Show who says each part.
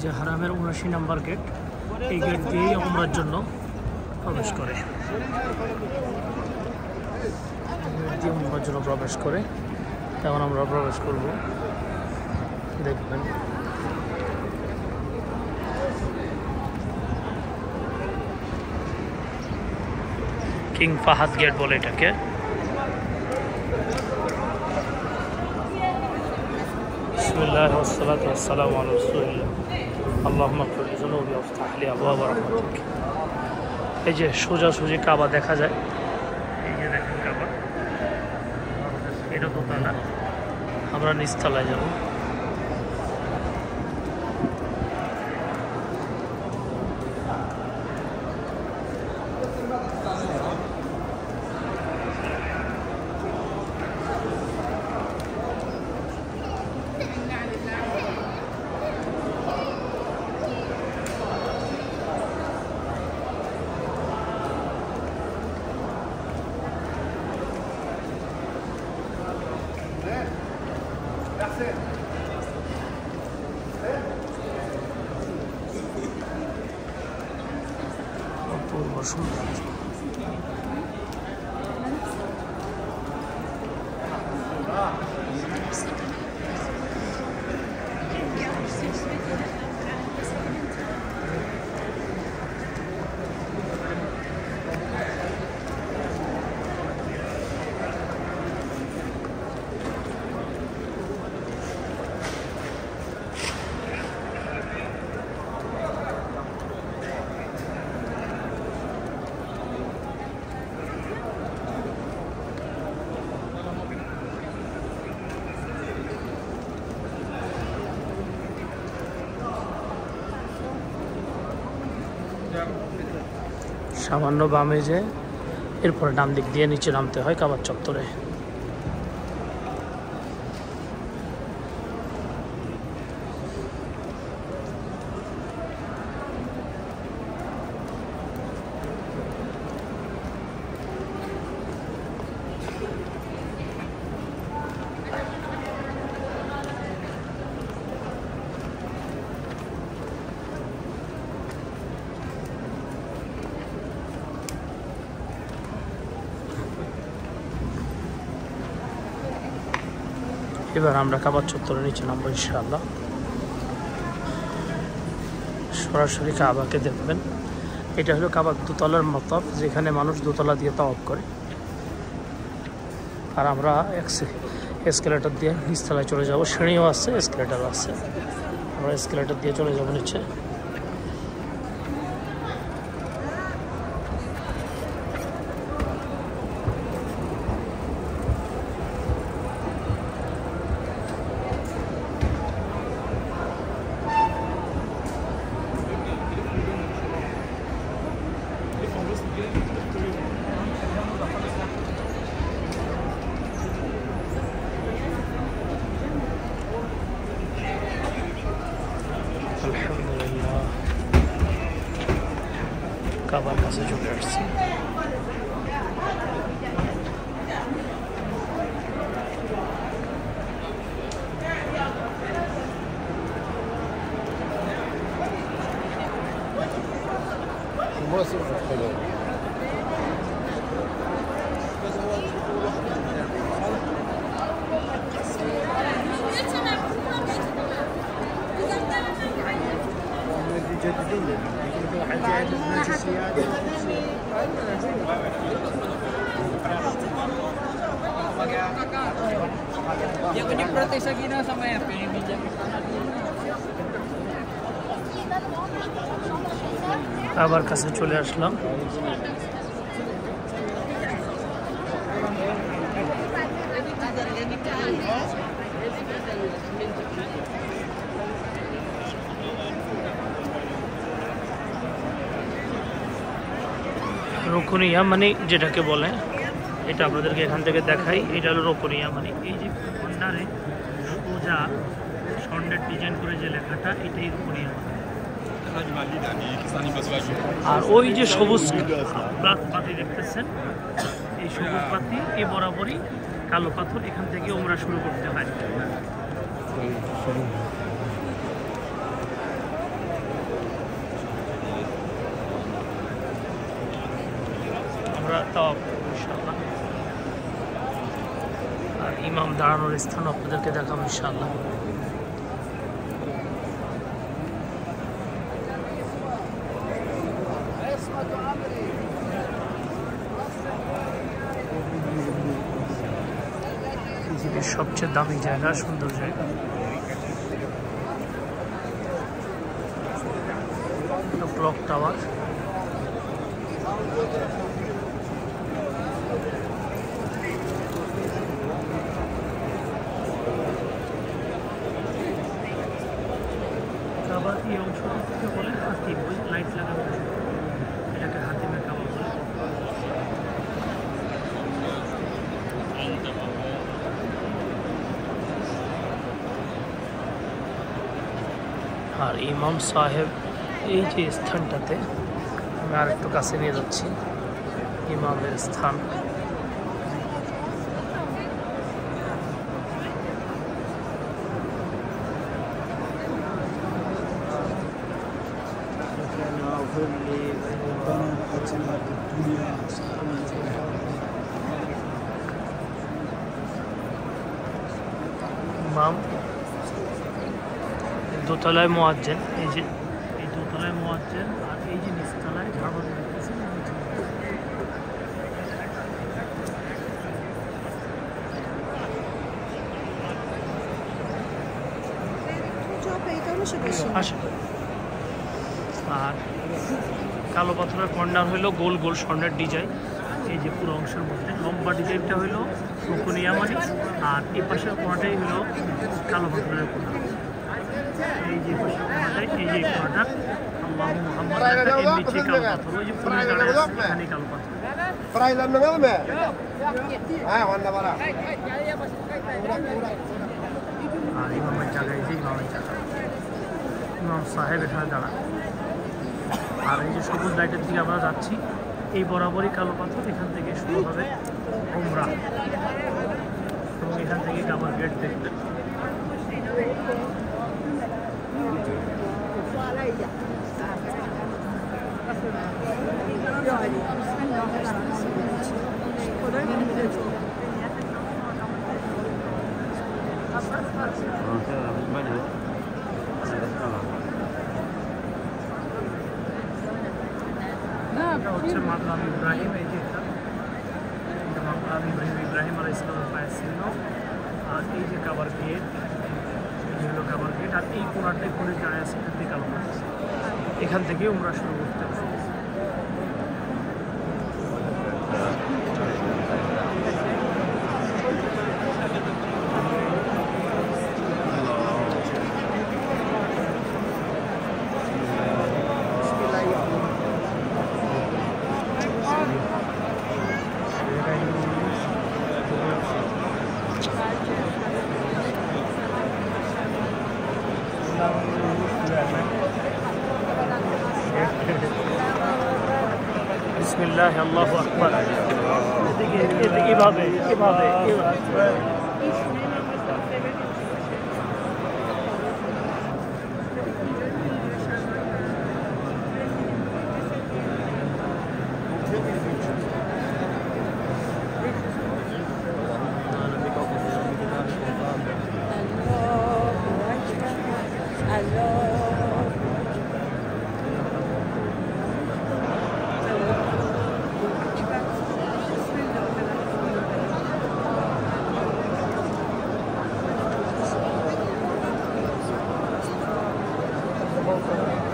Speaker 1: যে হারামের 79 নম্বর গেট, এই গেট দিয়েই উমরার জন্য প্রবেশ করে, গেট দিয়ে উমরার জন্য প্রবেশ করে। এখন আমরা প্রবেশ করব, দেখবেন। কিং ফাহাদ গেট বলে এটাকে। বিসমিল্লাহি ওয়াসসালাতু ওয়াসসালামু আলা রাসূলিল্লাহ। আল্লাহুম্মা ইগফির লি যুনুবি ওয়াফতাহ লি আবওয়াব রাহমাতিক। এই যে সোজাসুজি কাবা দেখা যায়, এই যে দেখেন কাবা, এটা দোতলা, আমরা নিচতলায় যাব। অপূর্ব সুন্দর। সামান্য বামে যে, এরপরে ডান দিক দিয়ে নিচে নামতে হয় কাবার চত্বরে। এবার আমরা কাবার চত্বরের নিচে নামবো ইনশাআল্লাহ। সরাসরি কাবাকে দেখবেন। এটা হলো কাবার দোতলার মতব, যেখানে মানুষ দোতলা দিয়ে তাওয়াফ করে। আর আমরা এসকেলেটর দিয়ে নিচতলায় চলে যাব। সিঁড়িও আছে, এসকেলেটারও আছে। আমরা এসকেলেটর দিয়ে চলে যাব নিচে। আলহামদুলিল্লাহ, কাবার কাছে চলে আসছি।
Speaker 2: Dia ko ni-protest sa gina sa may pinimidya.
Speaker 1: আবার কাছে চলে আসলাম। রুকন ইয়ামানি যেটাকে বলে, এটা আপনাদেরকে এখান থেকে দেখাই। এটা হলো রুকন ইয়ামানি। এই যে কর্নারে সোজা স্বর্ণের ডিজাইন করে যে লেখাটা, এটাই রুকন ইয়ামানি। আর ওই যে সবুজ পাতি দেখতেছেন, এই সবুজ পাতি এ বরাবরই কালো পাথর, এখান থেকে উমরা শুরু করতে হয়। আমরা তাওয়াফ করব ইনশাআল্লাহ। আর ইমাম দাঁড়ানোর স্থান আপনাদেরকে দেখাবো ইনশাআল্লাহ। সবচেয়ে দামি জায়গা, সুন্দর জায়গা। Clock tower. কাবার এই অংশটিকে বলে হাতিম, ওই লাইট লাগানো এটাকে হাতিমের কাবা বলে। আর ইমাম সাহেব এই যে স্থানটাতে আমি আর একটু কাছে নিয়ে যাচ্ছি, ইমামের স্থান। ইমাম দোতলায় মুয়াজ্জিন, এই যে এই দোতলায় মুয়াজ্জিন, আর এই যে নিচতলায় ঝাড়বাতি দেখতেছি। আর কালো পাথরের কর্নার হইলো গোল গোল স্বর্ণের ডিজাইন। এই যে পুরো অংশের মধ্যে লম্বা ডিজাইনটা হইলো রুকুনিয়ামানি, আর এই পাশের কোণাটাই হইলো কালো পাথরের কোণা। এই যে পাশের কোণাটাই, এই যে কোণাটা আল্লাহু মুহাম্মদ, এর নিচে কালো পাথর, ওই যে পুলিশ দাঁড়ায় আছে এখানে কালো পাথর। আর ইমামের জায়গায়, এই যে ইমামের জায়গা, ইমাম সাহেব এখানে দাঁড়ায়। আর এই যে সবুজ লাইটের দিকে আমরা যাচ্ছি, এই বরাবরই কালো পাথর, এখান থেকে শুরু হবে উমরা, এবং এখান থেকে কাবার গেট দেখবেন। এটা হচ্ছে মাকাম ইব্রাহিম, এই যে এটা মাকাম ইব্রাহিম আলাইহিস সালামের পায়ের চিহ্ন। আর এই যে কাবার গেট, এই হলো কাবার গেট। আর এই কোণাটাই পুলিশ দাঁড়ায় আছে, এখান থেকে কালো পাথর, এখান থেকে উমরা শুরু করতে হবে। বিসমিল্লাহ, আল্লাহু আকবার। এভাবে এভাবে
Speaker 3: Thank you.